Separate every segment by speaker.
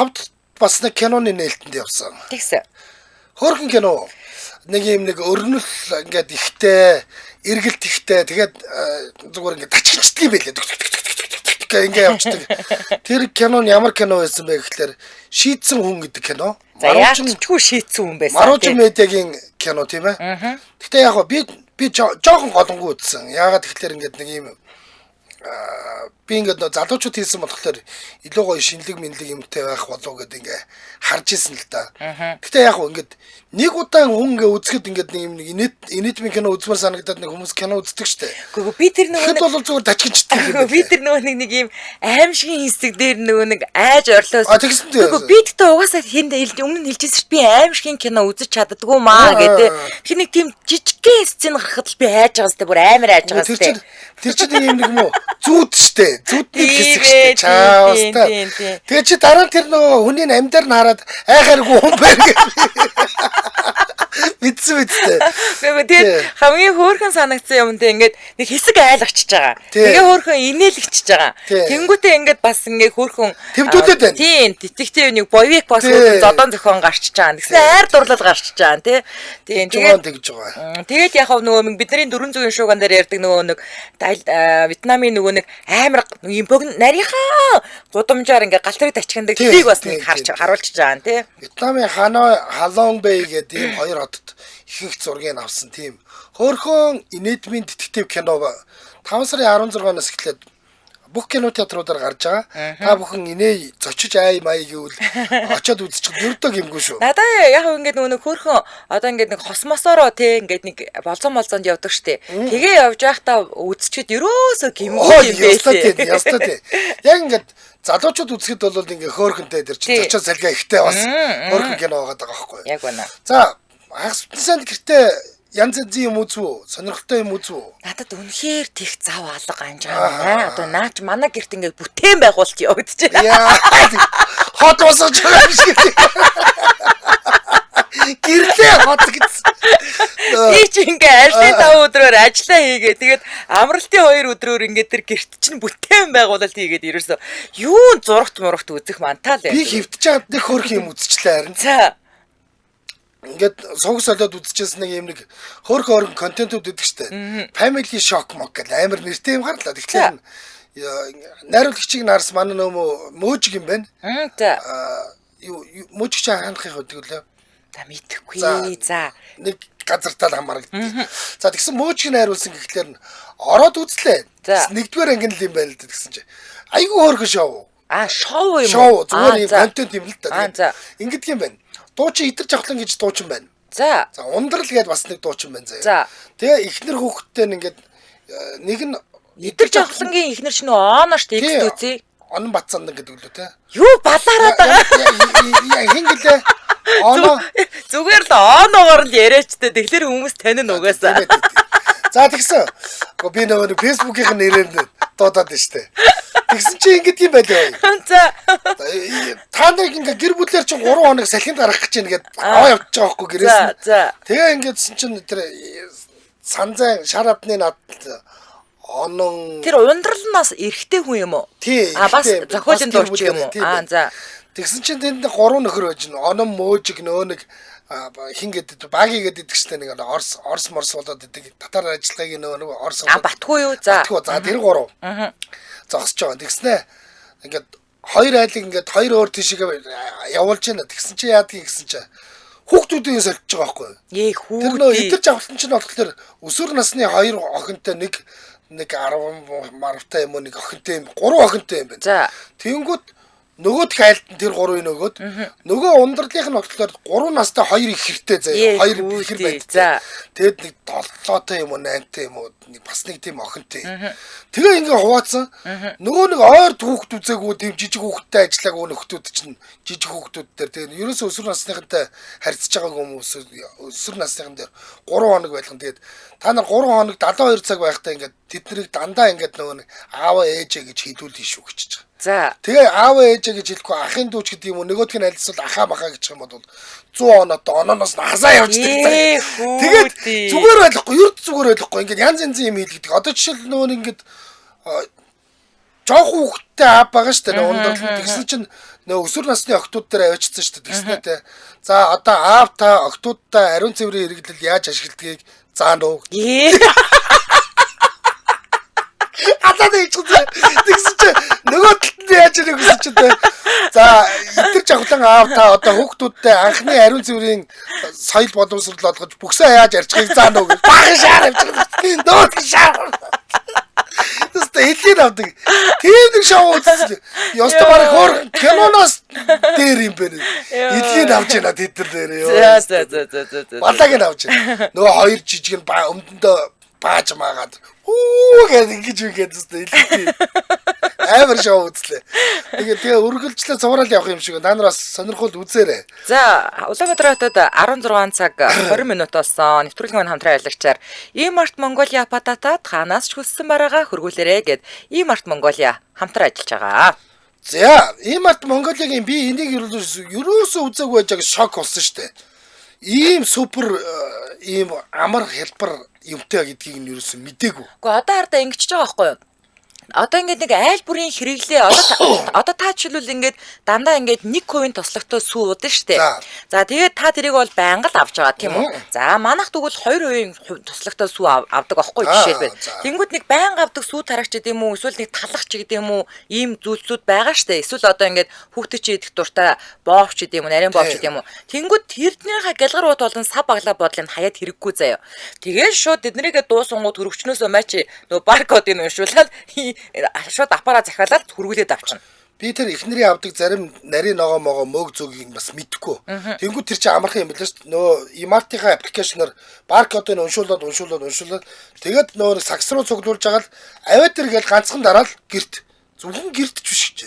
Speaker 1: 5 бас нэг киноны нээлтэнд явсан.
Speaker 2: Тэгсэн.
Speaker 1: Хөөрхөн кино. Нэг юм нэг өрнөл ингээд ихтэй, эргэлт ихтэй тэгээд зүгээр ингээд таччихдаг юм байлээ. Ингээд явчихдаг. Тэр кинон ямар кино байсан бэ гэхэлэр Шийдсэн хүн гэдэг кино.
Speaker 2: За яачгүй шийдсэн хүн байсан.
Speaker 1: Маружин медиагийн кино тийм ээ. Гэтэ яг би жоохон голонгоо үзсэн. Яагаад тэгэхээр ингээд нэг юм би ингээд залуучууд хийсэн болохоор илүү гоё шинэлэг минлэг юмтай байх болов гэдэг ингээ харж исэн л да. Гэтэ яг ингээд нэг удаан хүн ингээ үзэхэд ингээд нэг юм инэтмийн кино үзмээр санагдаад нэг хүмүүс кино үздэг штэ.
Speaker 2: Гэхдээ би тэр нөгөө
Speaker 1: нэг бол зүгээр тачгинчдаг юм.
Speaker 2: Би тэр нөгөө нэг юм аимшигын хэсэг дээр нөгөө нэг айж орлоос.
Speaker 1: Тэгсэн дээ.
Speaker 2: Гэхдээ би тэгтээ угаасаа өмнө нь хэлжсэн чи би аимшигын кино үзэж чаддгүй маа гэдэг. Тэр нэг тийм жижигхэн сцен гарахад л би айж байгаа сте бүр амар айж байгаа сте.
Speaker 1: Тэр чинь нэг юм нэг юм уу зүүд штэ. Зүудний хэсэг штэ. Чаавста. Тэгээ чи дараа нь тэр нөгөө хүний амьдаар нь хараад айхааргүй хүн байна гэх. Мэдсэн.
Speaker 2: Тэгээд хамгийн хөөрхөн санагдсан юм те ингээд нэг хэсэг айл очиж байгаа. Тэгээ хөөрхөн инээлгчиж байгаа. Тэнгүүтээ ингээд бас ингээд хөөрхөн
Speaker 1: тэмдүүлээд байна.
Speaker 2: Тийм, детектив нэг боевик бас зодон зохион гарчиж байгаа. Тэгсэн айр дурлал гарчиж байгаа те. Тийм
Speaker 1: тэгээд тэгж байгаа.
Speaker 2: Тэгээд яг нөгөө бидний 400-ийн шууган дээр ярьдаг нөгөө нэг Вьетнамын нөгөө нэг амар юм богино нарийнхаа гудамжаар ингээд галтрыг тачигдаг тэрийг бас нэг харуулж байгаа юм те.
Speaker 1: Вьетнамын Ханой Халон Бэй гэдэг ийм хоёр хотод ихэнх зургийг авсан тийм хөөрхөн инэдмийн детектив кино 5 сарын 16-наас эхлээд бүх кино театруудаар гарч байгаа. Та бүхэн инээ зочиж май гэвэл очиод үзчих ердөө гимгүй шүү.
Speaker 2: Надаа яг ингээд нөгөө хөөрхөн одоо ингээд нэг хосмосороо те ингээд нэг болзонд явдаг штэ. Тэгээ явж байхдаа үзчихэд ерөөсөө гимгүй юм байлээ.
Speaker 1: Ястаа тий. Яг ингээд залуучууд үзэхэд бол ингээ хөөрхөнтэй дэр чи зочиод салгаа ихтэй бас хөөрхөн кино байгаа байхгүй юу?
Speaker 2: Яг байна.
Speaker 1: За хагасны гэртээ янз янзын юм үзв үү? Сонирхолтой юм үзв үү?
Speaker 2: Надад үнэхээр тех зав алга анж байгаа. Одоо наач манай гэрт ингээ бүтээн байгуулалт явагдаж байна.
Speaker 1: Яа. Хот босгож байгаа юм шиг. Гэртээ хот гэсэн.
Speaker 2: Би ч ингээ ажлын 5 өдрөөр ажиллаа хийгээ. Тэгээд амралтын 2 өдрөөр ингээ тэр гэрт чинь бүтээн байгуулалт хийгээд ерөөсөө юу зурагт мурагт үзэх мантаа л.
Speaker 1: Би хөвтөж чад нэг хөөрх юм үзчихлээ харин.
Speaker 2: За
Speaker 1: ингээд сууг солиод үзчихсэн нэг юм нэг хөөрхөн контентууд өгдөг штэ. Family shock мок гэл амар нэртэй юм гарлаа. Тэгэхээр найруулагчийг нарс манай нөөмө мөөжиг юм байна.
Speaker 2: За.
Speaker 1: Мөөжиг чинь хандахыг өгдөг лээ.
Speaker 2: Та мэдхгүй. За.
Speaker 1: Нэг газартаа хамаардаг. За тэгсэн мөөжиг найруулсан гэхлээр нь ороод үзлээ. Нэгдүгээр анги л юм байна л гэсэн чинь. Айгүй хөөрхөн шоу.
Speaker 2: Шоу юм уу?
Speaker 1: Шоу зүгээр юм контент юм л та. Ингэдэг юм байна. Дуучин идэр жавхлан гэж дуучин байна.
Speaker 2: За.
Speaker 1: За ундрал гэдээ бас нэг дуучин байна заяа.
Speaker 2: За.
Speaker 1: Тэгээ ихнэр хүүхдтэй ингээд нэг нь
Speaker 2: идэр жавхлангийн ихнэр ч нөө оно штэ X үзье.
Speaker 1: Онон Батцанд гэдэг лөө те.
Speaker 2: Юу балаараад байгаа.
Speaker 1: Хин гэлээ. Оно
Speaker 2: зүгээр л оногоор л яриачтай. Тэгэхээр хүмүүс тань нь угаасаа.
Speaker 1: За тэгсэн. Би нөгөө Facebook-ийн нэрээр дуудаад байна штэ. Тэгсэн чи ингэдэг юм байлээ.
Speaker 2: За.
Speaker 1: Та нар ингээ гэр бүлээр чинь 3 хоног салхинд гарах гэж байна гэд аваа явчих байгаа байхгүй гэрээс нь.
Speaker 2: За.
Speaker 1: Тэгээ ингэдсэн чинь тэр санзай шарадны над онон
Speaker 2: тэр ундралнаас эргэтэй хүн юм уу?
Speaker 1: Тий.
Speaker 2: Бас зохиолын дууч юм уу? За.
Speaker 1: Тэгсэн чинь тэнд 3 нөхөр байж байна. Онон мөөжиг нөө нэг хин гэдэг багий гэдэг чинь нэг орс морс болоод идэг татар ажиллагааг нөгөө орс
Speaker 2: Батгүй юу? За.
Speaker 1: Батгүй. За тэр 3. Зогсож байгаа. Тэгснэ ингээд хоёр айлыг ингээд хоёр өөр тийшээ явуулж байна. Тэгсэн чи яадгийг гэсэн чи хүүхдүүдийн солих байгаа байхгүй юу?
Speaker 2: Хүүхд.
Speaker 1: Тэр нөө идэр жавхлан чинь болохоор өсвөр насны хоёр охинтой нэг 10 марвтай юм уу нэг охинтой юм 3 охинтой юм байна.
Speaker 2: За.
Speaker 1: Тэнгүүд нөгөөд хайлтан тэр 3-ын нөгөө ундралынх нь болохоор 3 настай 2 их хэртэй заяа 2 ихэр байд.
Speaker 2: За.
Speaker 1: Тэгэд нэг 7-той юм уу 8-тай юм уу бас нэг тийм охинтой. Тэгээ ингээ хуваацсан. Нөгөө нэг ойр хүүхд үзээгүй тийм жижиг хүүхдтэй ажиллаагүй нөхдүүд чинь жижиг хүүхдүүд дээр тэгээ ерөөсөө өсвөр насныхантай харьцаж байгаа хүмүүс өсвөр насныхан дээр 3 хоног байлган тэгээд та нар 3 хоног 72 цаг байхдаа ингээ тэднийг дандаа ингээ нөгөө нэг аава ээжээ гэж хэлүүлнэ шүү гэж байгаа.
Speaker 2: За.
Speaker 1: Тэгээ аава ээжээ гэж хэлэхгүй ахын дүүч гэдэг юм уу нөгөөдг нь альсвал ахаа махаа гэж юм бол 100 оноод ононоос нь хасаа явждаг. Тэгээд зүгээр байхгүй ерд зүгээр байхгүй ингээд янз янзын юм хэлдэг. Одоо жишээл нөгөө ингээд жоох хүүхдтэй аав байгаа шүү дээ ундрал тэгсэн чинь нөө өсвөр насны охтууд дээр авчирсан шүү дээ гэснээр те. За одоо аав та охтуудтай ариун цэврийн хэрэглэл яаж ашигладгийг заана уу? Алаад ичсэн. Тэгсэн чи нөгөө талд нь яаж ирэх гэсэн чи те. За эдгээр жавхлан аав та одоо хүүхдүүдтэй анхны ариун цэврийн соёл боловсрол олгож бүксээ яаж арчихыг заана уу гэж баахан шаар авчихсан. Доод шаар. Тэстэй хэлээд авдаг. Тийм нэг шоу үзсэн. Ёстой баг хоор киноноос дээр юм бэ. Хэлээд авч яана тэд нар дээр ёо.
Speaker 2: За.
Speaker 1: Балаг нь авч. Нөгөө хоёр жижиг нь өмдөндөө бааж маагаад гэдэг ингэж үгээд зүстэй хэлээ. Амар шоу үзлээ. Тэгээ үргэлжлээ цуврал явах юм шиг. Та нараас сонирхол үзээрэй.
Speaker 2: За, Улаанбаатар хотод 16 цаг 20 минутаас нэвтрүүлгийн маань хамтран аялагчаар E-Mart Mongolia Patata танаас ч хүссэн бараагаа хөргүүлээрэй гэд E-Mart Mongolia хамтран ажиллаж байгаа.
Speaker 1: За, E-Mart Mongolia-гийн би энийг ерөөсөө үзээгүй байж байгаа шок болсон шүү дээ. Ийм супер ийм амар хэлбэр юмтай гэдгийг нь ерөөсөө мдээгүй.
Speaker 2: Гэхдээ одоо хардаа ингэчихэж байгаа байхгүй юу? Одоо ингээд нэг айл бүрийн хэрэглээ одоо та жишээлбэл ингээд дандаа ингээд 1% тослогтой сүү удаа штэ. За тэгээд та тэрийг бол байнга л авч байгаа тийм үү? За манайх тэгвэл 2% тослогтой сүү авдаг байхгүй жишээлбэл. Тэнгүүд нэг байнга авдаг сүү тарагч гэдэг юм уу? Эсвэл нэг талах ч гэдэг юм уу? Ийм зүйлсүүд байгаа штэ. Эсвэл одоо ингээд хүүхдээ чи идэх дуртай боовч гэдэг юм уу? Нарийн боовч гэдэг юм уу? Тэнгүүд тэрднийхээ гэлгарууд болон сав баглаа бодлыг хаяад хэрэггүй заяа. Тэгээд шууд эднэрийгээ дуусангууд хөрөвчнөөсөө мачи нөгөө баркодыг уншуулаад шууд аппараа захиалаад хөргүүлээд авчихна.
Speaker 1: Би тэр эхнэрийн авдаг зарим нарийн ногоо могоо мөг зүгийг бас мэдэхгүй. Тэнгүүд тэр чинь амархан юм билээ шүү дээ. Нөө E-Mart-ийн аппликейшнээр баркодыг уншуулад тэгээд нөө сагс руу цуглуулж байгаа л аваад тэргээл ганцхан дараал гэрт. Зөвхөн гэрт ч биш гэж.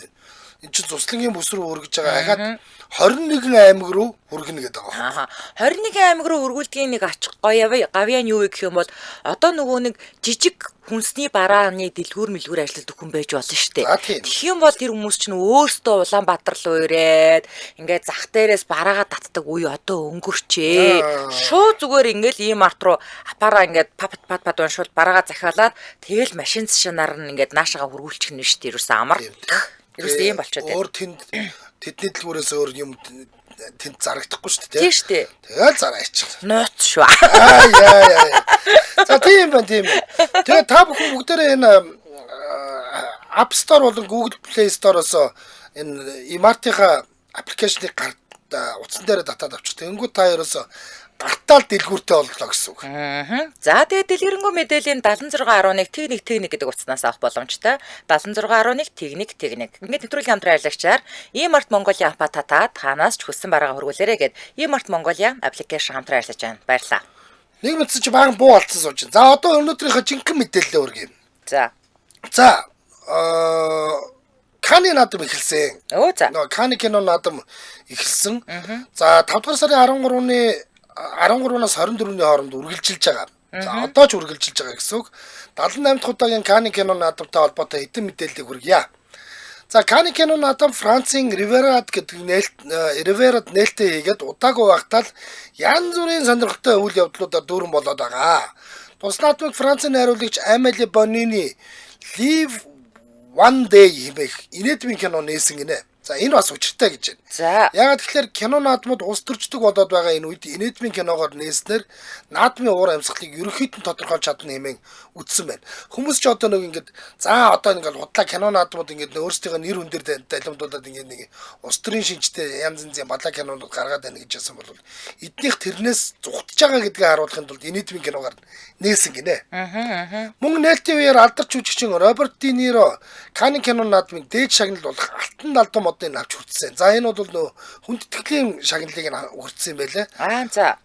Speaker 1: Энд чинь цуслангийн бүс рүү өргөж байгаа. Ахаад 21 аймаг руу хүргэнэ гэдэг байгаа.
Speaker 2: 21 аймаг руу өргүүлдгийн нэг ачих гавьяан юу гэх юм бол одоо нөгөө нэг жижиг хүнсний барааны дэлгүүр мэлгүүр ажилладаг хүн байж болно шүү дээ. Тэгэх юм бол тэр хүмүүс чинь өөрсдөө Улаанбаатар руу ирээд ингээд зах дээрээс бараагаа татдаг үе одоо өнгөрчээ. Шууд зүгээр ингээд E-Mart руу аппараа ингээд пат уншвал бараагаа захиалаад тэгэл машин цашинаар нь ингээд наашаага хөргүүлчих нь шүү дээ. Ерөөсөө амар. Ерөөсөө юм болчиход байна.
Speaker 1: Өөр тэдний дэлгүүрээс өөр юм тэнд зарагдахгүй шүү дээ.
Speaker 2: Тийм шүү дээ.
Speaker 1: Тэгэл зараачих.
Speaker 2: Нууц шүү.
Speaker 1: Яа. За тийм байна. Тэгээ та бүхэн бүгдээрээ энэ App Store болон Google Play Store-оос энэ E-Mart-ийн аппликейшнийг утсан дээр татаад авчих. Тэнгүүд та ерөөсөө гартаал дэлгүүртэй боллоо гэсэн үг.
Speaker 2: За тэгээд дэлгэрэнгүй мэдээллийн 7611 техник гэдэг утаснаас авах боломжтой. 7611 техник. Ингээд нэвтрүүлгийн хамтран аялагчаар E-Mart Mongolia Patata танаас ч хүссэн бараагаа хөргүүлээрэй гэд E-Mart Mongolia аппликейшн хамтран ажиллаж байна. Баярлалаа.
Speaker 1: Нэг мэдсэн чи баахан буу алдсан сууж байна. За одоо өнөөдрийнхөө жинхэнэ мэдээлэлээ өргөе. За Каны наадам эхэлсэн. Нөгөө Каны кино наадам эхэлсэн. За 5 дугаар сарын 13-наас 24-ний хооронд үргэлжилж байгаа. За одоо ч үргэлжилж байгаа гэсэн үг. 78 дахь удаагийн Каны кино наадамтай холбоотой хэдэн мэдээллийг хүргье. За Каны кино наадам Францын Риверад гэдэг Риверад нээлттэй хийгээд удаагүй багтаал янз бүрийн сонирхолтой үйл явдлуудаар дүүрэн болоод байгаа. Тус наадмыг Францын найруулагч Amélie Bonini Live One Day хэмээх инээдмийн кино нээсэн гинэ. За энэ бас учиртай гэж байна. Яагаад тэгэхээр кино наадмууд улс төрчдөг болоод байгаа энэ үед инээдмийн киногоор нээснээр наадмын уур амьсгалыг ерөнхийдөө тодорхойлж чадна хэмээн үздсэн байна. Хүмүүс ч одоо нэг ингэж за одоо ингээд худлаа кино наадмууд ингээд өөрсдийнхөө нэр хүндэр далимдуулаад ингээд нэг улс төрийн шинжтэй янз янзын балаа кинонууд гаргаад байна гэж хэлсэн бол эднийх тэрнээс зүгтж байгаа гэдгийг харуулахын тулд инээдмийн киногоор нээсэн гинэ. Мөн нээлтийн үеэр алдарч жүжигчин Роберт Де Ниро Каны кино наадмын дээд шагналд болох алтан далдан модыг авч хүртсэн. За энэ бол нөө хүндэтгэлийн шагналыг хүртсэн юм байлээ.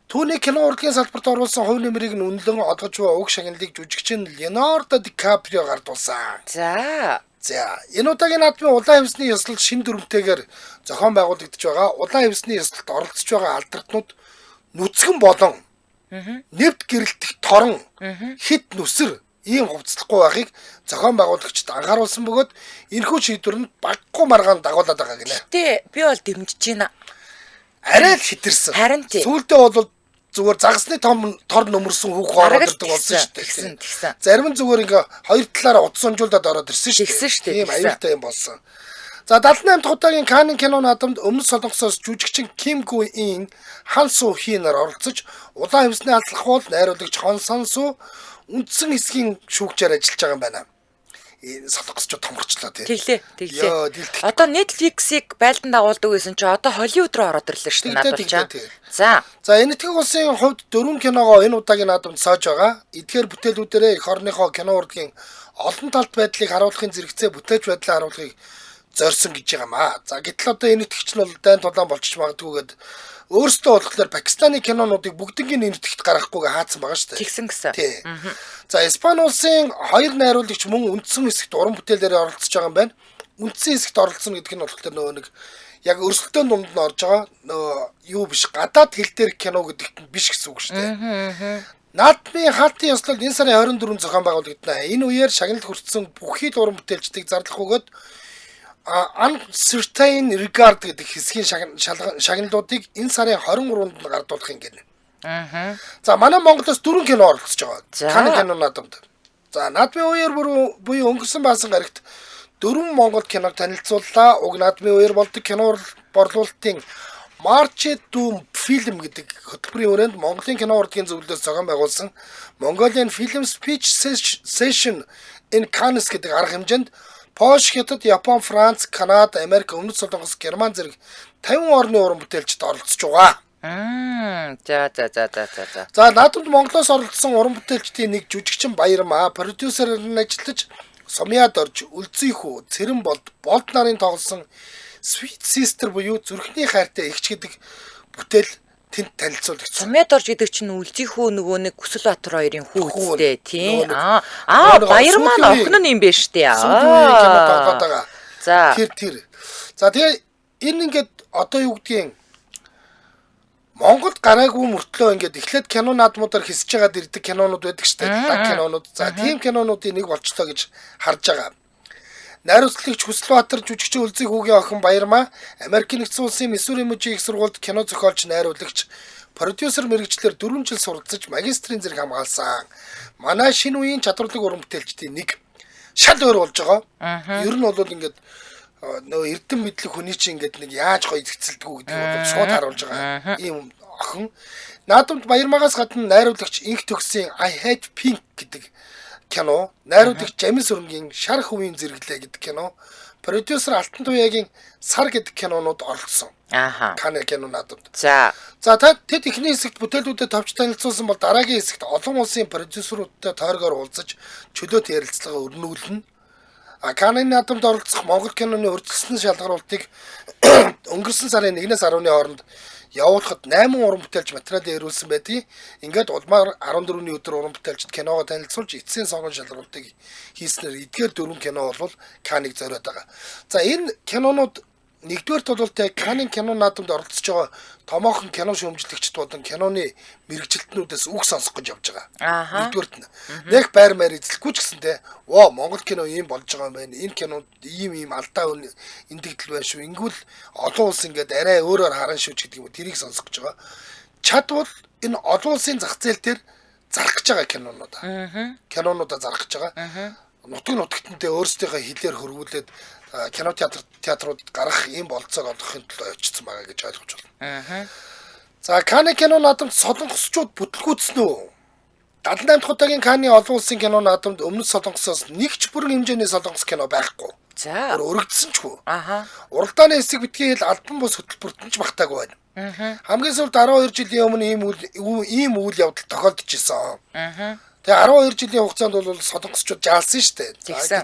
Speaker 1: Түүний кино урлагийн салбарт оруулсан хувь нэмрийг нь үнэлэн олгож буй уг шагналыг жүжигчин Леонардо Ди Каприо гардуулсан. За энэ удаагийн наадмын улаан хэмсний ёслол шин дүрмтэйгээр зохион байгуулагдж байгаа. Улаан хэмсний ёслолд оролцож байгаа алдартнууд нүцгэн болон нэвт гэрэлтэх торон хит нүсэр ийм хувцлахгүй байхыг зохион байгуулагчид анхааруулсан бөгөөд энэхүү шийдвэр нь баггүй маргаан дагуулад байгаа гинэ. Тэ
Speaker 2: би бол дэмжиж байна.
Speaker 1: Арай л хитэрсэн.
Speaker 2: Харин тий.
Speaker 1: Сүүлдээ бол зүгээр загсны тор нөмөрсөн хүүх ороод болсон шүү дээ. Зарим нь зүгээр ингээ хоёр талаараа утас унжуулдаад ороод ирсэн шүү дээ. Тийм аюултай юм болсон. За 78 дахь удаагийн Канн кино наадамд өмнө Солонгосоос жүжигчин Ким Гүй-ин, Хан Су-хи нар оролцож улаан хэмсний алдлах бол найруулагч Хон Сан-су үндсэн хэсгийн шүүгчээр ажиллаж байгаа юм байна. Солонгосчууд томорчлоо тий.
Speaker 2: Тэглээ. Одоо Netflix-ийг байлдан дагуулдаг гэсэн чи одоо Hollywood руу ороод ирлээ шүү дээ надад. За
Speaker 1: энэ Тэтгэх улсын хувьд 4 киногоо энэ удаагийн наадамд сааж байгаа. Эдгээр бүтээлүүдээрээ эх орныхоо кино урлагийн олон талт байдлыг харуулахын зэрэгцээ бүтээж байдлаа харуулахыг зорьсон гэж байгаамаа. За гэтэл одоо энэ итгэгч нь бол дайн тулаан болчих магадгүйгээд өөрсдөө болохоор Пакистаны кинонуудыг бүгднийг нэртгэж гаргахгүйгээ хаацсан байгаа шүү дээ.
Speaker 2: Тэгсэн гэсэн.
Speaker 1: Тий. За Испани улсын 2 найруулагч мөн үндсэн хэсэгт уран бүтээлээр оролцож байгаа юм байна. Үндсэн хэсэгт оролцсон гэдэг нь болохоор нөгөө нэг яг өрсөлдөөн дунд нь орж байгаа нөгөө юу биш гадаад хэл дээр кино гэдэгт нь биш гэсэн үг шүү дээ. Наадмын хаалтын ёслол энэ сарын 24-нд зохион байгуулагдана. Энэ үеэр шагналд хүртсэн бүхий л уран бүтээлчдийг зарлах өгөөд Uncertain Regard гэдэг хэсгийн шагналуудыг энэ сарын 23-нд гардуулах юм гэнэ. За манай Монголоос 4 кино оролцож байгаа. Канн кино наадамд. За наадмын үеэр буюу өнгөрсөн баасан гарагт 4 Монгол киног танилцууллаа. Уг наадмын үеэр болдог кино борлуулалтын March to Film гэдэг хөтөлбөрийн өрөөнд Монголын кино урлагийн зөвлөлөөс зохион байгуулсан Mongolian Film Speech Session in Cannes гэдэг арга хэмжээнд Польш, Хятад, Япон, Франц, Канада, Америк, Өмнөд Солонгос, Герман зэрэг 50 орны уран бүтээлчид оролцож байгаа. За наадамд Монголоос оролцсон уран бүтээлчдийн нэг жүжигчин Баярмаа, продюсерээр нь ажиллаж Сумьяд орж, Үлзийхүү, Цэрэн болд нарын тоглосон Sweet Sister буюу зүрхний хайртай эгч гэдэг бүтээл тэнд танилцуулагдсан.
Speaker 2: Сумьяд орж гэдэг чинь Үлзийхүү нөгөө нэг Хүсэлбаатар хоёрын хүү үстэй тийм. Баярмаа нь охин нь юм байна штэ.
Speaker 1: За. Тэр. За тэгээ энэ ингээд одоо юу гэдгийг Монголд гараагүй мөртлөө ингээд эхлээд кино наадмуудаар хэсэж байгаад ирдэг кинонууд байдаг штэ. Кинонууд. За тийм кинонуудын нэг болчлоо гэж харж байгаа. Найруулагч Хүсэлбаатар жүжигчин Үлзийхүүгийн охин Баярмаа Америкийн нэгдсэн улсын Миссури мужийн их сургуульд кино зохиолч найруулагч продюсер мэргэжлэр 4 жил суралцж магистрийн зэрэг хамгаалсан. Манай шинэ үеийн чадварлаг уран бүтээлчдийн нэг шал өөр болж байгаа. Ер нь бол ингээд нөө эрдэм мэдлэг хүний чинь ингээд нэг яаж гоё зэгцэлдэггүй гэдгийг бол шууд харуулж байгаа. Ийм охин. Наадамд Баярмаагаас гадна найруулагч Инх Төгсийн I Hate Pink гэдэг кино, найруулагч Жамин Сүрэнгийн Шар хөвийн зэрэглээ гэдэг кино, продюсер Алтан Туяагийн Сар гэдэг кинонууд оролцсон. Канн кино наадамд.
Speaker 2: За
Speaker 1: тэд эхний хэсэгт бүтээлүүдэд товч танилцуулсан бол дараагийн хэсэгт олон улсын продюсеруудтай тойргоор уулзаж чөлөөт ярилцлага өрнүүлнэ. Канн наадамд оролцох Монгол киноны урьдчилсан шалгаруултыг өнгөрсөн сарын 1-ээс 10-ны хооронд явуулахад 8 уран бүтээлч материалыг ирүүлсэн байдгийг. Ингээд улмаар 14-ний өдөр уран бүтээлчд киногоо танилцуулж эцсийн сонгон шалгуултыг хийснээр эдгээр 4 кино бол Канныг зориод байгаа. За энэ кинонууд нэгдүгээр тулуултай Канн кино наадамд оролцож байгаа томоохон кино шүүмжлэгчд болон киноны мэрэгжилтнүүдээс үг сонсох гэж явж байгаа. Нэгдүгээрт нь нэг байр маяг эзлэхгүй ч гэсэнтэй Монгол кино ийм болж байгаа юм байна. Энэ кинод ийм алдаа эндэгдэл байна шүү. Ингүүл олон улс ингээд арай өөрөөр харан шүү гэдэг юм. Тэрийг сонсох гэж байгаа. Чад бол энэ олон улсын зах зээл дээр зарах гэж байгаа кинонуудаа зарах гэж байгаа. Нутагтантай өөрсдийнхөө хэлээр хөрвүүлээд кино театруудад гарах ийм болцоог олохын төлөө очсон байгаа гэж ойлгож байна. За Канн кино наадамд солонгосчууд бүтлгүүцсэн үү? 78 дахь удаагийн Канны олон улсын кино наадамд өмнөд Солонгосоос нэг ч бүрэн хэмжээний солонгос кино байхгүй.
Speaker 2: За
Speaker 1: өргөдсөн ч хүү. Уралдааны хэсэг битгий хэл альбан бус хөтөлбөрт нь ч багтаагүй байна. Хамгийн сүүлд 12 жилийн өмнө ийм үйл явдал тохиолдож исэн. Тэгээ 12 жилийн хугацаанд бол солонгосчууд жаалсан шүү дээ.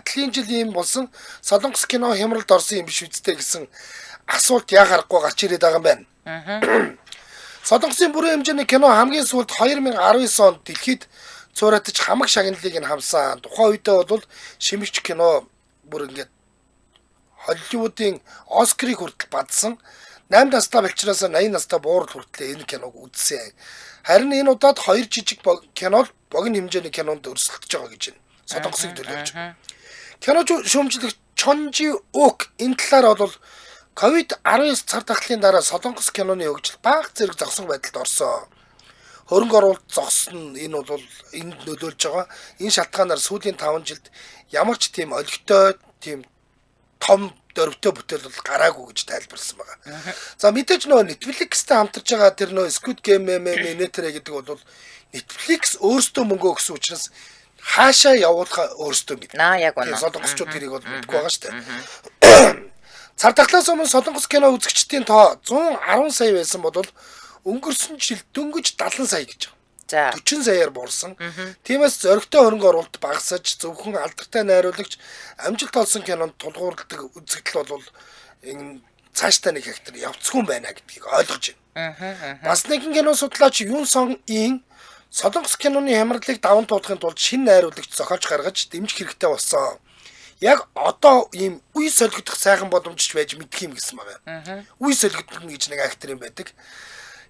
Speaker 1: Гэтэл жил ийм болсон солонгос кино хямралд орсон юм биш үсттэй гэсэн асуулт яагарахгүй гарч ирээд байгаа юм байна. Солонгосын бүрэн хэмжээний кино хамгийн сүүлд 2019 онд дэлхийд цууратаж хамаг шагналыг нь хамсан. Тухайн үедээ бол шимэгч кино бүр ингээд Холливуудын Оскарыг хүртэл бадсан. 8 настай болчроос 80 настай буурал хүртэл энэ киног үзсэн. Харин энэ удаад 2 жижиг кино богино хэмжээний кинонд өрсөлдөж байгаа гэж байна. Солонгосыг төлөөлж. Кино шүүмжлэгч Чонжи Ок энэ талаар бол COVID-19 цар тахлын дараа солонгос киноны хөгжил бага зэрэг зогсон байдалд орсон. Хөрөнгө оруулалт зогсон энэ бол энд нөлөөлж байгаа. Энэ шалтгаанаар сүүлийн 5 жилд ямар ч тийм олигтой тийм том дөрвтэй бүтээл бол гараагүй гэж тайлбарласан байгаа. За мэдээж нөө Netflix-тэй хамтарч байгаа тэр нөө Squid Game Netflix гэдэг бол Netflix өөрсдөө мөнгө өгсөн учраас хаашаа явуулахаа өөрсдөө мэднэ.
Speaker 2: Яг үнэ.
Speaker 1: Солонгосчууд тэрийг бол мэдгүй байгаа шүү дээ. Цар тахлаас өмнө солонгос кино үзэгчдийн тоо 110 сая байсан бол өнгөрсөн жил дөнгөж 70 сая гэж байна.
Speaker 2: За
Speaker 1: 40 саяар буурсан. Тиймээс зөрөгтэй хөрөнгө оруулалт багасаж зөвхөн алдартай найруулагч амжилт олсон кинонд тулгуурладаг үзэгдэл бол энэ цааштай нэг хектар явцгүй байна гэдгийг ойлгож байна. Бас нэгэн кино судлаач Юн Сон Ин солонгос киноны хямралыг даван туулахын тулд шинэ найруулагч зохиож гаргаж дэмжих хэрэгтэй болсон. Яг одоо ийм үе солигдох сайхан боломжч байж мэдх юм гэсэн байна. Үе солигдох гэж нэг актер юм байдаг.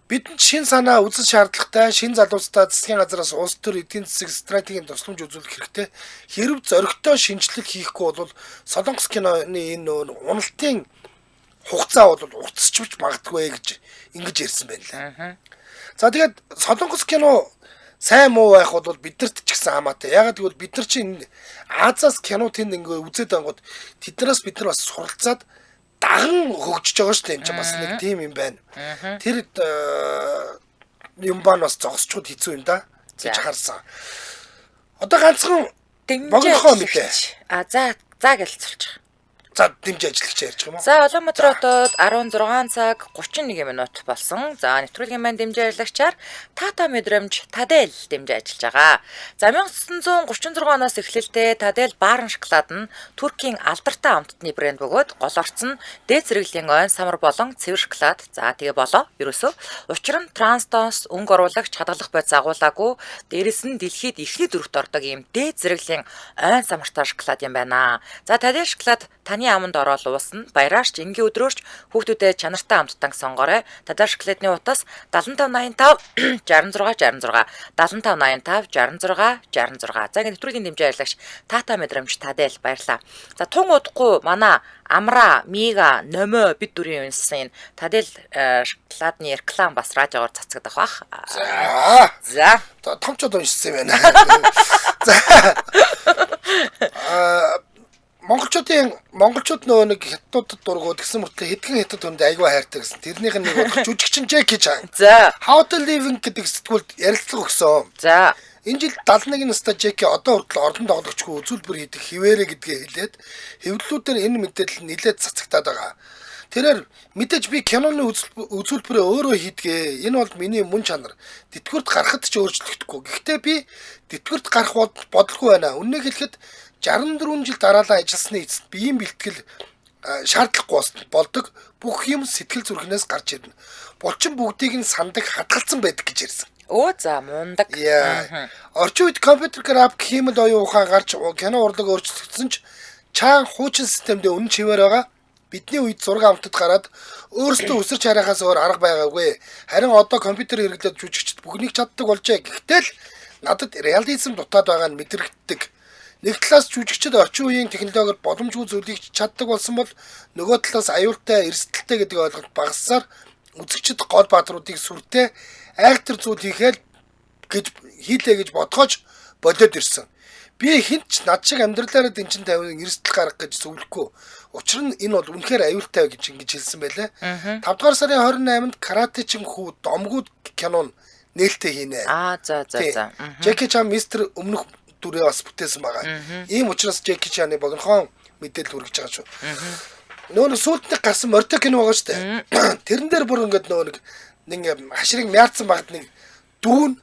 Speaker 1: Бидэнд шин санаа үзэл шаардлагатай, шин залуустай засгийн газараас улс төр эдийн засаг стратегийн тусламж үзүүлэх хэрэгтэй. Хэрв зөрөгтэй шинжилгээ хийхгүй бол солонгос киноны энэ уналтын хугацаа бол уртасчвч магадгүй гэж ингэж ярьсан байна лээ. За тэгээд солонгос кино сайн муу байх бол биднэрт ч гэсэн хамаатай. Ягаад гэвэл бид нар чинь Азиас кино тэнд ингээ үзээд ангууд тэднээс бид нар бас суралцаад даган хөгжиж байгаа шүү дээ. Энд чинь бас нэг тим юм байна. Тэр юм баа бас зогсчод хэцүү юм да гэж харсан. Одоо ганцхан богинохоо мэдээ.
Speaker 2: За гэлцүүлчих.
Speaker 1: За дэмжиж ажиллагч ярьж байгаа юм уу?
Speaker 2: За Улаанбаатар хотод 16 цаг 31 минут болсон. За нэвтрүүлгийн маань дэмжиж ажиллагчаар Tata мэдрэмж Tadel дэмжиж ажиллаж байгаа. За 1936 оноос эхлэлтэй Tadel баарын шоколад нь Туркийн алдартай амттны брэнд бөгөөд гол орц нь дээд зэрэглэлийн ойн самар болон цэвэр шоколад. За тэгээ болоо. Ерөөсөө учир нь трансдос өнгө оруулагч хадгалах байц агуулаагүй. Дээрэс нь дэлхийд эхний дөрөвт ордог ийм дээд зэрэглэлийн ойн самартай шоколад юм байна. За Tadel шоколад таны аманд ороод уусна. Баяраарч энгийн өдрөөрч хүүхдүүдэд чанартай амттанг сонгоорой. Tadel шоколадны утас 7585 66 66 7585 66 66. За ингэ нэвтрүүлгийн дэмжиж ажиллагч Tata мэдрэмж Tadel баярлаа. За тун удахгүй манай Амра, Мига, Номо бид дөрвийн үнсэн Tadel шоколадны реклам бас радиогоор цацагдах бах. За
Speaker 1: томчод уншсан юм байна. За Монголчууд нөгөө нэг хятадуудад дургууд гэсэн мөртлөө хэдхэн хятад хүнд айгүй хайртай гэсэн. Тэрнийх нь нэг бол жүжигчин Jackie Chan.
Speaker 2: За
Speaker 1: How to Living гэдэг сэтгүүлд ярилцлага өгсөн.
Speaker 2: За
Speaker 1: энэ жил 71 настай Jackie одоо хүртэл ордон тоглогчгүй үзүүлбэр хийдэг хിവэрэ гэдгээ хэлээд хэвлэлүүдээр энэ мэдээлэл нэлээд цацагтаад байгаа. Тэрээр мэдээж би киноны үзүүлбэрээ өөрөө хийдгээ. Энэ бол миний мөн чанар. Тэтгэврт гарахад ч өөрчлөгдөхгүй. Гэхдээ би тэтгэврт гарах бодлого байна. Үннийг хэлэхэд 64 жил дараалан ажилласны эцэст биеийн бэлтгэл шаардлагагүй болдог. Бүх юм сэтгэл зүрхнээс гарч ирнэ. Булчин бүгдийг нь сандаг хадгалсан байдаг гэж ярьсан.
Speaker 2: Оо за мундаг.
Speaker 1: Орчин үед компьютер график хиймэл оюун ухаан гарч кино урлаг өөрчлөгдсөн ч чаан хуучин системдээ үнэн чивээр байгаа. Бидний үед зураг амтад гараад өөрсдөө өсөрч харахаас өөр арга байгаагүй. Харин одоо компьютер хэрэглээд жүжигчд бүгнийг чаддаг болжээ. Гэхдээ л надад реализм дутаад байгаа нь мэдрэгддэг. Нэг талаас жүжигчид орчин үеийн технологиор боломжгүй зүйлийг чаддаг болсон бол нөгөө талаас аюултай эрсдэлтэй гэдэг ойлголт багассаар үзэгчид гол баатруудыг сүртэй айхтар зүйл хийхэд гэж хийлээ гэж бодгооч болоод ирсэн. Би хинт ч над шиг амьдралаараа дэнчин тавин эрсдэл гарах гэж зөвлөхгүй. Учир нь энэ бол үнэхээр аюултай гэж ингэж хэлсэн байлаа. 5 дугаар сарын 28-нд Каратечин хүү домгууд кинон нээлттэй хийнэ.
Speaker 2: За.
Speaker 1: Jackie Chan мистер өмнөх дүрээ бас бүтээсэн байгаа. Ийм учраас Jackie Chan-ы богинохон мэдээлэл хүргэж байгаа шүү. Нөгөө сүүлдээ гарсан морто кино байгаа шүү дээ. Тэрэн дээр бүр ингээд нөгөө нэг хашрыг мяарцсан багт нэг дүүн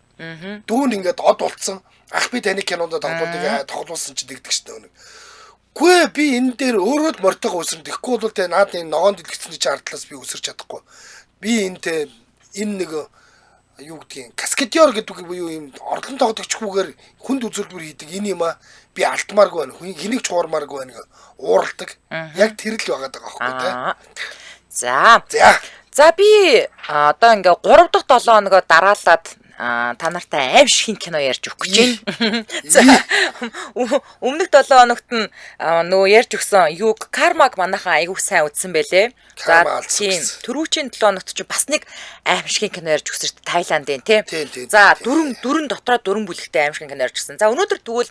Speaker 1: ингээд од болцсон. Ах би таны кинонд тоглуулсан чи дэгдэг шүү дээ. Гүй би энэ дээр өөрөө л мортогоо үсрэн тэгэхгүй бол тэ наад энэ ногоон дэлгэцний чи ардлаас би үсэрч чадахгүй. Би энэ нэг юу гэдгийг каскадер гэдэг буюу юм орлон тоглогчгүйгээр хүнд үзүүлбэр хийдэг энэ юм а би алтмааргүй байна. Хэнийг чуурмааргүй байна. Ууралдаг. Яг тэр л байгаад байгаа байхгүй тий.
Speaker 2: За би одоо ингээ 3 дахь 7 хоногоо дараалаад та нартай аим шиг кино ярьж өгөх гэж байна. За өмнөх 7 хоногт нь нөгөө ярьж өгсөн юу Кармаг манайхан айгуух сайн үзсэн байлээ. За тийм түрүүчийн 7 хоногт ч бас нэг аим шиг кино ярьж өгсөн шүү дээ Тайландын тий. За дөрөн дотроо 4 бүлэгтэй аим шиг кино ярьж өгсөн. За өнөөдөр тэгвэл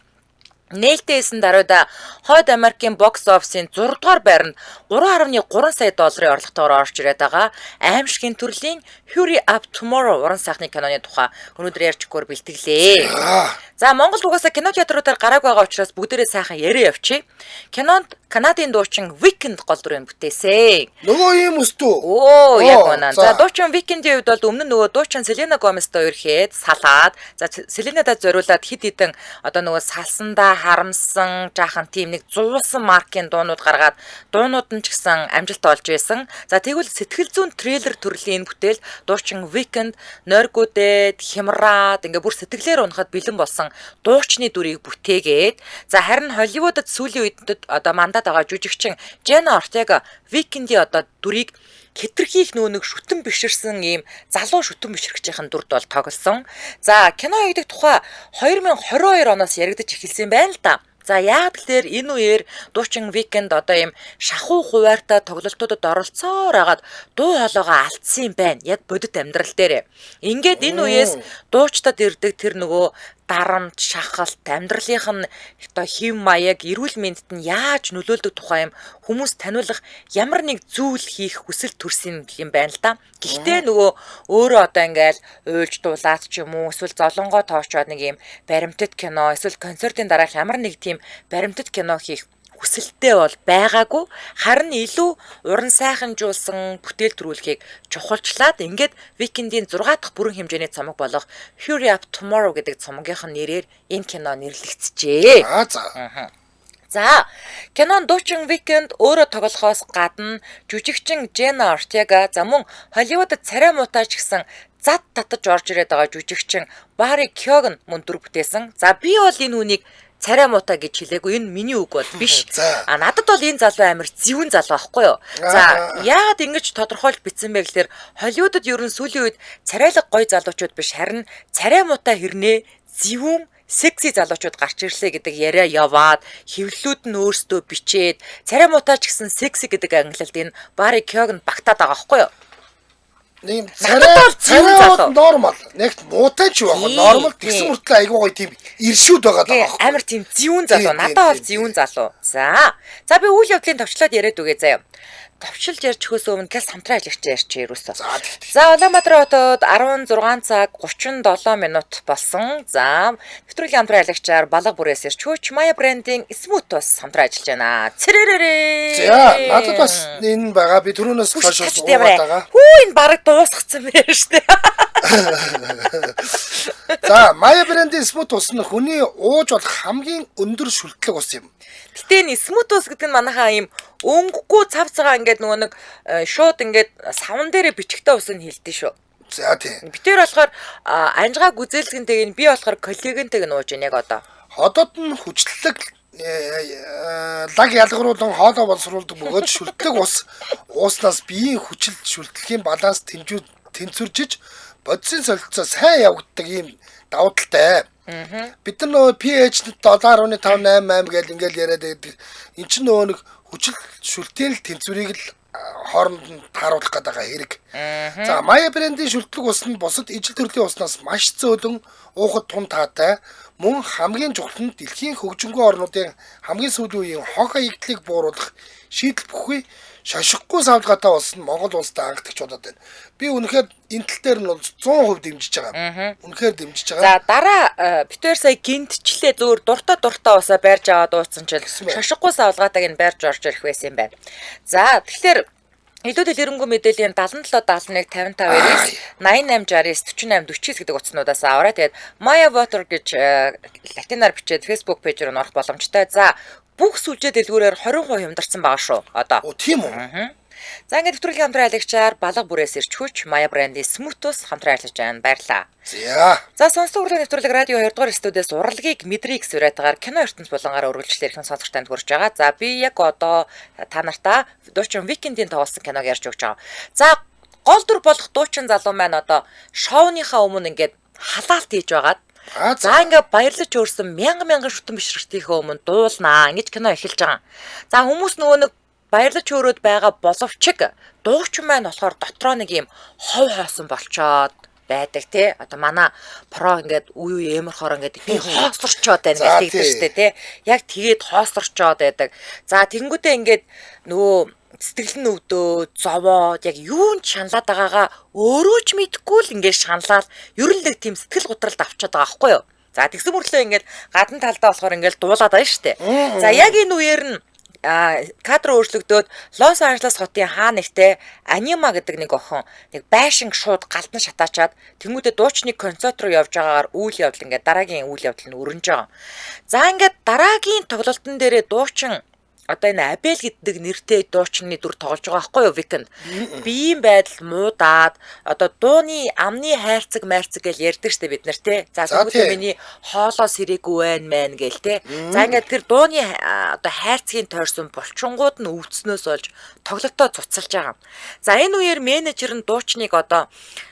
Speaker 2: Нээлттэйсэн даруйда Хойд Америкийн бокс офисын 6 дугаар байранд 3.3 сая долларын орлоготойгоор орж ирээд байгаа аимшигын төрлийн Hurry Up Tomorrow уран сайхны киноны тухай өнөөдөр ярьчихгүйгээр бэлтгэлээ. За Монгол угаасаа кино театруудаар гараагүй байгаа учраас бүгдээрээ сайхан яриа явчих. Кинонд Канадын дуучин Weeknd гол дүрээр бүтээсэн.
Speaker 1: Нөгөө юм өстөө.
Speaker 2: Оо яг үнэн. За дуучин Weeknd-ийн хувьд бол өмнө нөгөө дуучин Селена Гоместой үерхэд салаад за Селенадад зориулаад хид хідэн одоо нөгөө салсандаа харамсан жаахан тийм нэг зуусан маркийн дуунууд гаргаад дуунууд нь ч гэсэн амжилт олж байсан. За тэгвэл сэтгэл зүйн трейлер төрлийн бүтээл дуучин Weeknd нойргуудад хямраад ингээ бүр сэтгэлээр унахад бэлэн болсон дуучны дүрийг бүтээгээд за харин Холливуудад сүүлийн үед одоо мандат байгаа жүжигчин Jenna Ortega Weeknd-ийн одоо дүрийг хэтэрхийх нүүнэг шүтэн биширсэн ийм залуу шүтэн биширхжийнхэн дүрд бол тоглосон. За кино хийдэг тухай 2022 оноос яригдаж эхэлсэн байна л да. За яагаад гэхээр энэ үеэр дуучин Weeknd одоо ийм шахуу хуваартай тоглолтуудад оролцоор агаад дуу хоолойгоо алдсан юм байна. Яг бодит амьдрал дээр. Ингээд энэ үеэс дуучдад ирдэг тэр нөгөө дарамт, шахалт, амьдралынх нь одоо хэв маяг, эрүүл мэндэд нь яаж нөлөөлдөг тухай юм хүмүүс таниулах ямар нэг зүйл хийх хүсэл төрсөн юм байна л да. Гэхдээ нөгөө өөрөө одоо ингээл уйлж дуулаад ч юм уу эсвэл золонгоо тоочоод нэг юм баримтат кино, эсвэл концертын дараах ямар нэг тийм баримтат кино хийх хүсэлтэй бол байгаагүй, харин илүү уран сайханжуулсан бүтээл төрүүлэхийг чухалчлаад ингээд Weeknd-ийн 6 дахь бүрэн хэмжээний цомог болох Hurry Up Tomorrow гэдэг цомогийнх нь нэрээр энэ кино нэрлэгдэжээ. За кинон дуучин Weeknd өөрөө тоглохоос гадна жүжигчин Jenna Ortega за мөн Холливуудад царай муутаач гэсэн зад татаж орж ирээд байгаа жүжигчин Barry Keoghan мөн дүр бүтээсэн. За би бол энэ хүнийг царай муутай гэж хэлээгүй. Энэ миний үг бол биш. Надад бол энэ залуу амар зөвүүн залуу байхгүй юу? За яагаад ингэж тодорхойлж бичсэн бэ гэхээр Холливуудад ерөн сүүлийн үед царайлаг гоё залуучууд биш харин царай муутай хэрнээ зөвүүн секси залуучууд гарч ирлээ гэдэг яриа яваад хэвлэлүүд нь өөрсдөө бичээд царай муутай ч гэсэн секси гэдэг ангилалд энэ Barry Keoghan багтаад байгаа байхгүй юу?
Speaker 1: Нэм царай нормал. Нэгт муутай ч байх нормал тэгсэн мөртлөө айгүй гоё тийм иршүүд байгаа даа.
Speaker 2: Амар тийм зөвүүн залуу. Надад бол зөвүүн залуу. За би үйл явдлын товчлоод яриад үгээ заяа. Товчилж ярьж хөөс өмнө гал хамтран ажиллагч ярьж ерөөсөө. За Улаанбаатар хотод 16 цаг 37 минут болсон. За нэвтрүүлгийн хамтран ажиллагчаар балга бүрээс ирж хөөч Maya брендийн Smooth бас хамтран ажиллаж байна. Цэрэрэрээ.
Speaker 1: За надад бас энэ байгаа би түрүүнээс хойш уугаад байгаа.
Speaker 2: Хүү энэ бараг дуусгацсан байна шүү дээ.
Speaker 1: За Maya брендийн Smooth ус нь хүний ууж болох хамгийн өндөр шүлтлэг ус юм.
Speaker 2: Гэтэ энэ Smooth ус гэдэг нь манайхаа ийм өнгөгүй цав цагаа ингээд нөгөө нэг шууд ингээд савн дээрээ бичгтэй ус нь хилдэж шүү.
Speaker 1: За тийм.
Speaker 2: Би тэр болохоор анжгаа гүзээлгэнтэйг нь би болохоор коллагентайг нь ууж байна яг одоо.
Speaker 1: Ходод нь хүчлэлэг лаг ялгаруулан хоолой боловсруулдаг бөгөөд шүлтлэг ус ууснаас биеийн хүчил шүлтлэгийн баланс тэнцвэржиж бодисын солилцоо сайн явагддаг ийм давуу талтай. Бид нар нөгөө pH 7.588 гэж ингээл яриад байдаг. Энд чинь нөгөө нэг хүчил шүлтийн тэнцвэрийг л хооронд нь тааруулах гэдэг хэрэг. За Maya брендийн шүлтлэг ус нь бусад ижил төрлийн уснаас маш зөөлөн уухад тун таатай. Мөн хамгийн чухал нь дэлхийн хөгжингүй орнуудын хамгийн сүүлийн үеийн хог хаягдлыг бууруулах шийдэл бүхий шошихгүй савлгаатай ус нь Монгол улсад анхдагч болоод байна. Би үнэхээр энэ тал дээр нь 100% дэмжиж байгаа. Үнэхээр дэмжиж байгаа.
Speaker 2: За дараа битээр сая гинтчлээ зөвөр дуртай усаа байрж аваад ууцсан ч шошихгүй савлгаатайг нь байрж орж ирэх байсан юм байна. За тэгэхээр Илүүдэл эренгүй мэдээллийн 77 71 55 88 69 48 49 гэдэг утаснуудаас аваарай. Тэгээд Maya Water гэж латинаар бичээд Facebook пэйж рүү орох боломжтой. За бүх сүлжээ дэлгүүрээр 20% хямдарсан байгаа шүү. Одоо.
Speaker 1: Тийм үү?
Speaker 2: За ингээд нэвтрүүлгийн хамтран ажиллагчаар балга бүрээс ирж хүч Maya брендийн Smooth ус хамтран ажиллаж байна. Баярлалаа. За сонсдог урлагийн нэвтрүүлэг радио 2 дугаар студиэс урлагийг мэдрийг сүрэтээр кино ертөнц болонгоор үргэлжлэл ирхэн сонсогч танд хүрч байгаа. За би яг одоо та нартаа дуучин Weeknd-ийн тоглосон киног ярьж өгч байгаа. За гол дүр болох дуучин залуу маань одоо шоуныхаа өмнө ингээд халаалт хийж байгаад за ингээд баярлаж өөрсөн мянган шүтэн бишрэгтийнхээ өмнө дуулнаа. Ингэж кино эхэлж байгаа. За хүмүүс нөгөө нэг баярлаж хөөрөөд байгаа боловч дуучин маань болохоор дотроо нэг юм хов хоосон болчоод байдаг тий. Одоо манай про ингээд үе ямархоор ингээд би хоосорчоод байна гэж тэгдэг штэ тий. Яг тэгээд хоосорчоод байдаг. За тэгэнгүүтээ ингээд нөгөө сэтгэл нь өвдөө, зовоод яг юунд шаналаад байгаагаа өөрөө ч мэдэхгүй л ингээд шаналал ер нь нэг тийм сэтгэл готролд авчаад байгаа байхгүй юу? За тэгсэн мөрлөө ингээд гадна талдаа болохоор ингээд дуулаад байгаа штэ. За яг энэ үеэр нь кадр өөрчлөгдөөд Лос Анжелес хотын хаа нэгтээ анима гэдэг нэг охин нэг байшинг шууд галдан шатаачаад тэмүүдэд дуучны концерт руу явж байгаагаар үйл явдал ингээд дараагийн үйл явдал нь өрнөж байгаа. За ингээд дараагийн тоглолтын дээрээ дуучин одоо энэ Абел гэдэг нэртэй дуучны дүр тоглож байгаа байхгүй юу Викэнд. Биеийн байдал муудаад одоо дууны амны хайрцаг майрцаг гэж ярьдаг штэ бид нар те. За тэгвэл миний хоолоо сэрээгүй байна мэн гээл те. За ингээд тэр дууны одоо хайрцгийн тойрсон булчингууд нь өвдснөөс болж тоглолтоо цуцалж байгаа. За энэ үеэр менежер нь дуучныг одоо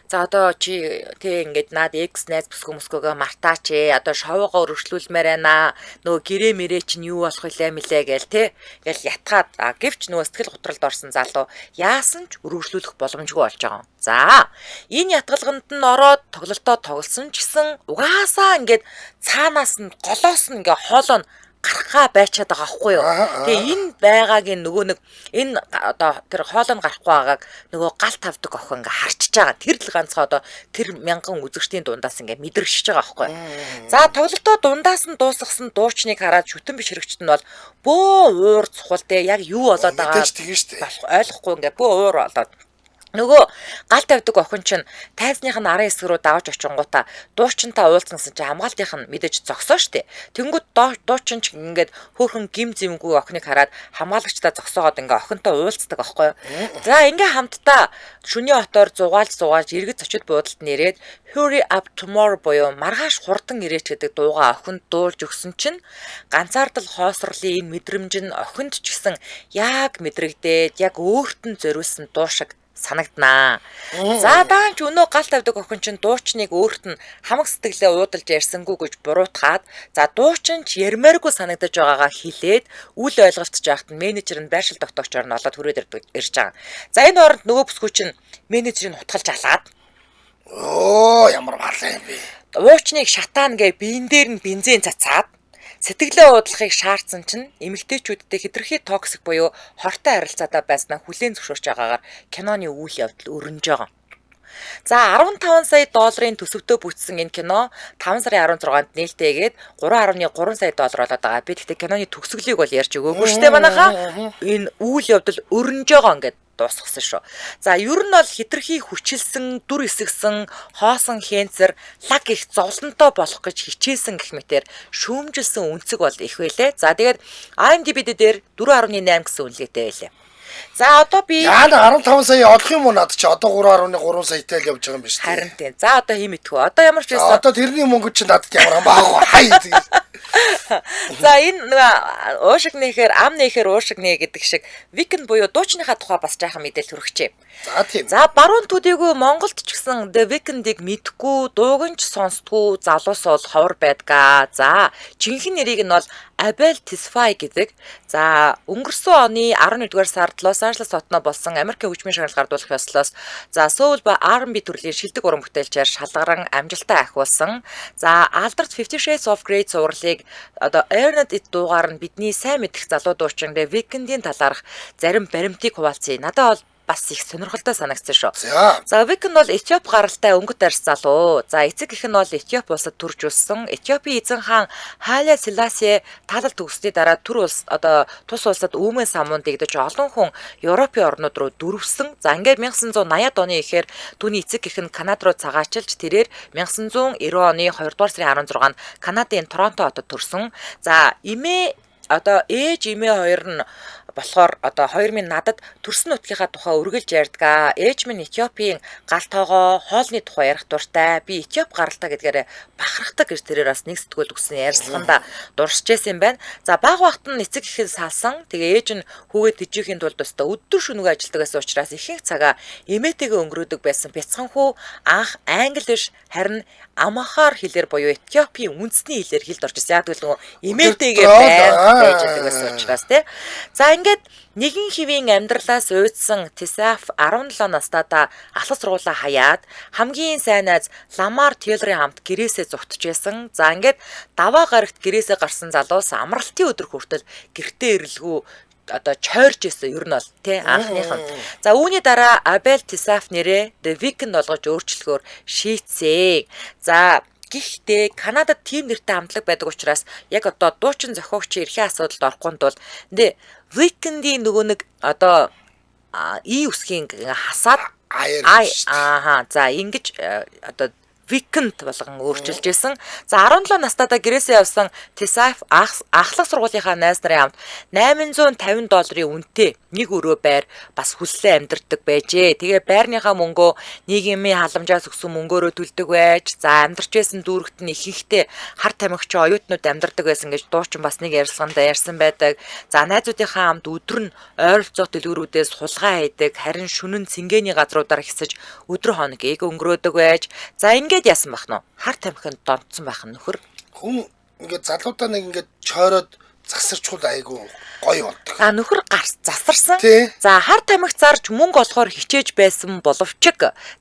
Speaker 2: за одоо чи тэг ингээд наад X найз бүсгөө мартаач одоо шоугаа өргөжлүүлмээр байна. Нөгөө гэрээ мэрээ чинь юу болох вэ мэлээ гээл те. Гэл ятгаад гэвч нөгөө сэтгэл готролд орсон залуу яасан ч өргөжлүүлэх боломжгүй болж байгаа. За энэ ятгалганд нь ороод тоглолтоо тоглосон ч гэсэн угаасаа ингээд цаанаас нь голоос нь ингээ хоолоо гарахаа байчаад байгаа байхгүй юу. Тэгээ энэ байгаагийн нөгөө нэг энэ одоо тэр хоолой гарахгүй байгааг нөгөө гал тавдаг охин ингээ харчиж байгаа. Тэр л ганцхан одоо тэр мянган үзэгчдийн дундаас ингээ мэдрэгшиж байгаа байхгүй юу. За тоглолтоо дундаас нь дуусгасан дуучныг хараад шүтэн биш хэрэгчт нь бол бөө уур цухал те яг юу болоод байгаа ойлгохгүй ингээ бөө уур болоод нөгөө гал тавьдаг охин чинь тайзных нь арын хэсэг рүү давж очингуудаа дуучинтай уулзсан чинь хамгаалтынх нь мэдээж зогсоо штэ. Тэнгүүд дуучин ч ингээд хөөхөн гим зэмгүй охиныг хараад хамгаалагчтай зогсоогоод ингээ охинтой уулздаг аахгүй юу. За ингээ хамтдаа шүний хотоор зугаалж эргэж очид буудалд нэрээд Hurry Up Tomorrow буюу маргааш хурдан ирээч гэдэг дуугаа охинд дуулж өгсөн чинь ганцаардал хоосрлын энэ мэдрэмж нь охинд ч гэсэн яг мэдрэгдээд яг өөрт нь зориулсан дуу шиг санагднаа. За даанч өнөө гал тавьдаг охин чинь дуучныг өөрт нь хамаг сэтгэлээ уудалж ярьсангүй гэж буруутгаад за дуучин ч ярмааргүй санагдаж байгаагаа хэлээд үл ойлголцож байхад нь менежер нь байршил тогтоогчоор нь олоод хүрээд ирж байгаа. За энэ хооронд нөгөө бүсгүй чинь менежерийг хутгалж алаад ямар марлаа юм бэ. Дуучныг шатаана гэ биен дээр нь бензин цацаад сэтгэлээ уудлахыг шаардсан чинь эмэгтэйчүүдтэй хэтэрхий токсик буюу хортой харилцаатай байснаа хүлээн зөвшөөрч байгаагаар киноны үйл явдал өрнөж байгаа. За 15 сая долларын төсөвтөө бүтсэн энэ кино 5 сарын 16-нд нээлттэйгээд 3.3 сая доллар болоод байгаа. Би тэгтээ киноны төгсгөлийг бол ярьж өгөөгүй шүү дээ манайхаа. Энэ үйл явдал өрнөж байгаа ингээд дуусгасан шүү. За ер нь бол хитрхи хүчилсэн, дүр эсгсэн, хоосон хэнцэр, лаг их зовлонтой болох гэж хичээсэн гэх мэтээр шүүмжилсэн үнцэг бол их байлээ. За тэгээд IMDb дээр 4.8 гэсэн үнэлгээтэй байлээ. За одоо би яа 15 сая олох юм уу над чи одоо 3.3 саятай л явж байгаа юм биш үү? Харин тийм. За одоо хийм итгүү. Одоо ямар ч байсан. Одоо тэрний мөнгө чи надад ямар баагүй. Хай. За энэ уушиг нэхэр ам нэхэр уушиг нэ гэдэг шиг Викэн буюу дуучныхаа тухай бас жаахан мэдээлэл хүргэжээ. За тийм. За баруун төдийгүй Монголд ч гэсэн The Weeknd-ийг мэдгүй, дууг нь ч сонсдгүй залуус бол ховор байдгаа. За жинхэнэ нэрийг нь бол Abel Tesfaye гэдэг. За өнгөрсөн оны 11-р сард Лос Анжелес хотноо болсон Америкийн хөгжмийн шагнал гардуулах ёслоос за соул ба R&B төрлийн шилдэг уран бүтээлчээр шалгаран амжилтаа ахиулсан. За алдарт 50 Shades of Grey цувралыг одоо Earned It дуугаар нь бидний сайн мэдэх залуу дуучин The Weeknd-ийн талаарх зарим баримтыг хуваалцъя. Надад бол бас их сонирхолтой санагдсан шүү. За Викэнд бол Этиоп гаралтай өнгөт арьс залуу. За эцэг их нь бол Этиоп улсад төрж өссөн. Этиопийн эзэн хаан Хаиле Селаси таалал төгссөний дараа төр улс одоо тус улсад өвмөн самуун дэгдэж олон хүн Европын орнууд руу дөрвсөн. За ингээд 1980-ад оны ихээр түүний эцэг их нь Канада руу цагаачилж тэрээр 1990 оны 2 дугаар сарын 16-нд Канадын Торонто хотод төрсөн. За одоо ээж эмээ хоёр нь болохоор одоо хоёр минь надад төрсөн нутгийнхаа тухай үргэлж ярьдгаа. Ээж минь Этиопийн гал тоогоо хоолны тухай ярих дуртай. Би Этиоп гаралтай гэдгээр бахархдаг гэж тэрээр бас нэг сэтгүүл өгсөн ярилцлаганда дурсаж байсан юм байна. За баг багт нь эцэг ихэд салсан. Тэгээ ээж нь хүүгээ тэжээхийн тулд өстө өдөр шөнөгүй ажилладаг байсан учраас ихэнх цагаа эмээтэйгээ өнгөрөөдөг байсан. Бяцхан хүү анх англи биш харин амахаар хэлээр буюу Этиопийн үндэсний хэлээр хэлд орж ирсэн. Яг л нөгөө эмээтэйгээ байж байдаг байсан учраас тий. За ингээд ингээд нэгэн хэвийн амьдралаас уйдсан Тесаф 17 настайдаа ахлах сургуулаа хаяад хамгийн сайн найз Ламар Тейлорын хамт гэрээсээ зугтж байсан. За ингээд даваа гарагт гэрээсээ гарсан залуус амралтын өдөр хүртэл гэртээ ирэлгүй одоо чойрж исэн ер нь бол тий анхныхан. За үүний дараа Абель Тесаф нэрээ The Weeknd болгож өөрчлөхөөр шийдсэн. За гэхдээ Канадад тийм нэртэй хамтлаг байдаг учраас яг одоо дуучин зохиогчийн эрхийн асуудалд орохгүй тул Weeknd-ийн нөгөө нэг одоо үсгийн хасаад за ингэж одоо Weeknd болгон өөрчилж исэн. За 17 настайдаа гэрээсээ явсан Тесаф ахлах сургуулийнхаа найз нарын хамт $850 үнэтэй нэг өрөө байр бас хүслээ амьдардаг байжээ. Тэгээ байрныхаа мөнгөө нийгмийн халамжаас өгсөн мөнгөөрөө төлдөг байж, за амьдарч байсан дүүрэгт нь ихэнхдээ хар тамхич оюутнууд амьдардаг байсан гэж дуучин бас нэг ярилцлаганд ярьсан байдаг. За найзуудынхаа хамт өдөр нь ойролцоох дэлгүүрүүдээс хулгай хийдэг, харин шөнө нь цэнгэний газруудаар хисэж өдөр хоног ээг өнгөрөөдөг байж. За ингээд яасан байх нь хар тамхинд донтсон байх нь нөхөр
Speaker 1: хүн ингээд залуудаа нэг ингээд чойроод засарчул айгу гоё болдог.
Speaker 2: Нөхөр гарс засарсан. За хар тамхи зарж мөнгө олохоор хичээж байсан боловч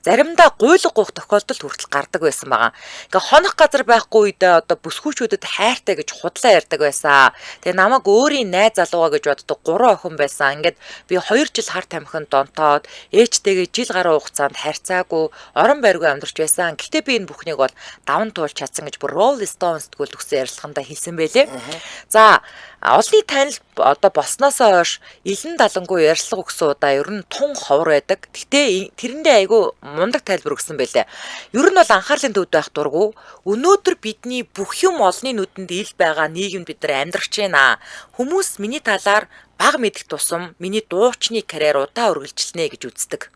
Speaker 2: заримдаа гуйлга гуух тохиолдол хүртэл гардаг байсан байгаа. Ингээ хонох газар байхгүй үедээ одоо бүсгүүчүүдэд хайртай гэж худлаа ярьдаг байсан. Тэгээ намайг өөрийн найз залууга гэж боддог 3 охин байсан. Ингээд би 2 жил хар тамхинд донтоод ээжтэйгээ жил гаруй хугацаанд харьцаагүй орон байргүй амьдарч байсан. Гэхдээ би энэ бүхнийг бол даван туулж чадсан гэж бүр Rolling Stones тгүүл өгсөн ярилцлаганда хэлсэн байлээ. За олны танил одоо болсноосоо хойш илэн далангуй ярьслага өгсөн удаа ер нь тун ховор байдаг. Гэтэ тэрэндээ айгүй мундаг тайлбар өгсөн байлээ. Ер нь бол анхаарлын төвд байх дурггүй. Өнөөдөр бидний бүх юм олны нүдэнд ил байгаа нийгэмд бид нар амьдрах гэж байна. Хүмүүс миний талаар бага мэдэх тусам миний дуучны карьер удаа үргэлжилнэ гэж үздэг.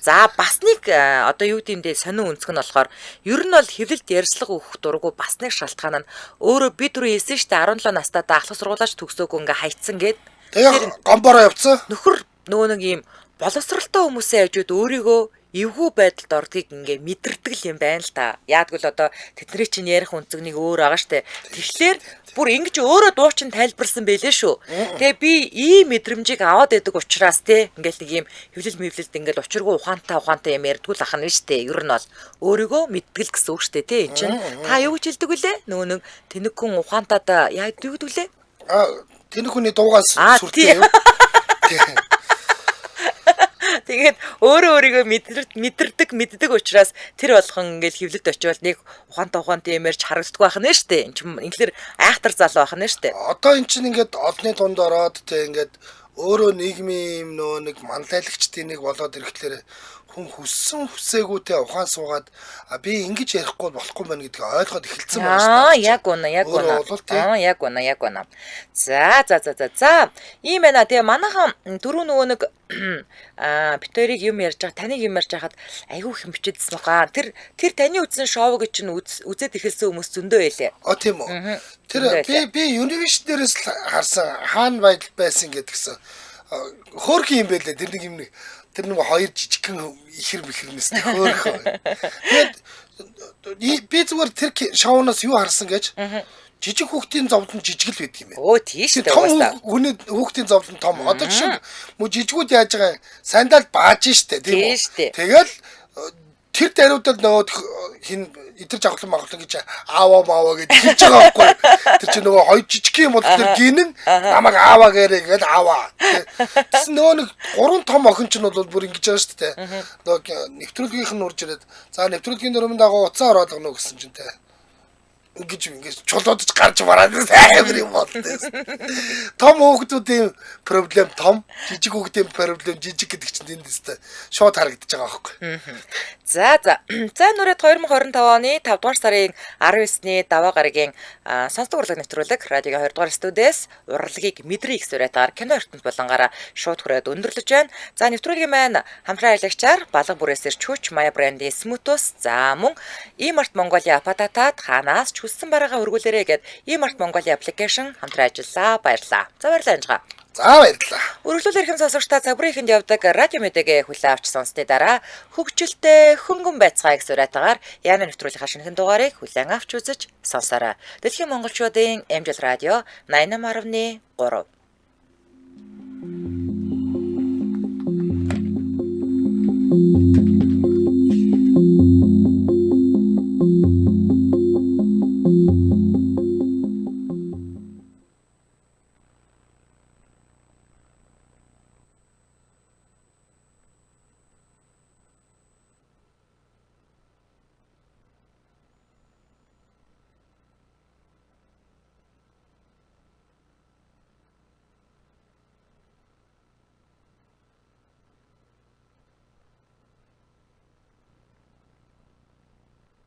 Speaker 2: За бас нэг одоо юу гэмдээ сонин өнцг нь болохоор ер нь бол хэвлэлд ярьцлага өгөх дурггүй бас нэг шалтгаан нь өөрөө бид түрүү хэлсэн штэ 17 настайдаа ахлах сургуулаач төгсөөгүй ингээ хайцсан гээд
Speaker 1: тэгээ гомбороо явцсан.
Speaker 2: Нөхөр нөгөө нэг юм боловсралтай хүмүүсийн хажууд өөрийгөө эвгүй байдалд ордгийг ингээ мэдэрдэг юм байна л та. Яагтвэл одоо тэдний чинь ярих өнцөг нэг өөр байгаа штэ. Тэгэхээр бүр ингэж өөрөө дуучин тайлбарсан байлээ шүү. Тэгээ би ийм мэдрэмжийг аваад байдаг учраас те ингээл нэг юм хөвлөл мэвлэлд ингээл учиргүй ухаантай юм ярьдгүй л ахна штэ. Ер нь бол өөрийгөө мэдтгэл гэсэн үг штэ те. Энд чинь та юу гэж хэлдэг вүлээ? Нөгөө нэг тэнэг хүн ухаантайдаа яа гэдэг вүлээ?
Speaker 1: Тэнэг хүний дуугаас сүртэй юм.
Speaker 2: Тэгээд өөрийгөө мэддэг учраас тэр болгон ингээл хөвлөд очивол нэг ухаантай юм ярьж харагддаг байх нь штэ. Энд чинь ингээр айхтар залуу байх нь штэ.
Speaker 1: Одоо эн чинь ингээд одны дунд ороод те ингээд өөрөө нийгмийн юм нөө нэг манлайлагчдын нэг болоод ирэхлээр хүн хүсээгүйтэй ухаан суугаад би ингэж ярихгүй болохгүй байна гэдгийг ойлгоод эхэлсэн байна шүү дээ.
Speaker 2: Яг үнэ. Яг үнэ. За. Ийм байна. Тэгээ манайхан дөрөв нөгөө нэг битэрийг юм ярьж байгаа, таныг юм ярьж хахад айгүй их бичээдсэн байгаа. Тэр таны үзсэн шоуг чинь үзээд эхэлсэн хүмүүс зөндөө байлээ.
Speaker 1: Тийм үү. Тэр би Univision дээрээс харсан хаан байдал байсан гэдгсэн. Хөөрхөн юм байлээ. Тэр нэг хоёр жижигхэн ихэр бихэрнэс хөөрхөн. Тэгээд би зүгээр тэр шоунаас юу харсан гэж жижиг хүүхдийн зовлон жижиг л байдаг юм байна.
Speaker 2: Тийш дээ.
Speaker 1: Том хүүхдийн зовлон том. Одоо жишээ мө жижигүүд яаж байгаа сандал бааж штэ тийм үү. Тэгэл тэр даруйдад нөгөө хин идэрч авахлан гэж ааваа гэж хэлж байгаа байхгүй. Тэр чинь нөгөө хоёр жижиг юм бол тэр гинэн намайг ааваа гэрээ гэж ааваа. Тэс нөгөө нэг 3 том охин ч нь бол бүр ингэж байгаа шүү дээ. Нөгөө нэвтрүүлгийнх нь урж ирээд за нэвтрүүлгийн дөрмөнд дагуу уцаа ороод гэнэ гэсэн чинь те. Ингэж чулуудаж гарч бараад амар юм бол. Том хүүхдүүдийн проблем том, жижиг хүүхдийн проблем жижиг гэдэг чинь энд тест шууд харагдаж байгаа байхгүй.
Speaker 2: За нүрээд 2025 оны 5 дугаар сарын 19-ний даваа гарагийн сонсдог урлаг нэвтрүүлэг радиогийн 2 дугаар студиэс урлагийг мэдрээ их сураатаар кино ертөнд болонгаараа шууд хүрээд өндөрлөж байна. За нэвтрүүлгийн маань хамтран аялагчаар Балга бүрээс ирчүүч Maya брендийн Smoothos за мөн eMart Mongolia Patataat ханаас хүссэн бараагаа хөргүүлээрэй гэд eMart Mongolia application хамтран ажиллаа. Баярлалаа. За баярлалаа анжгаа.
Speaker 1: За баярлалаа.
Speaker 2: Үргэлжлүүлэр хэм сонсогчдаа цагуурын ихэнд явдаг радио мэдэгээ хүлээн авч сонссны дараа хөгжилтэй хөнгөн байцгааг сураатагаар яана нэвтрүүлгийн шинэхэн дугаарыг хүлээн авч үзэж сонсоорой. Дэлхийн монголчуудын амжилт радио 88.3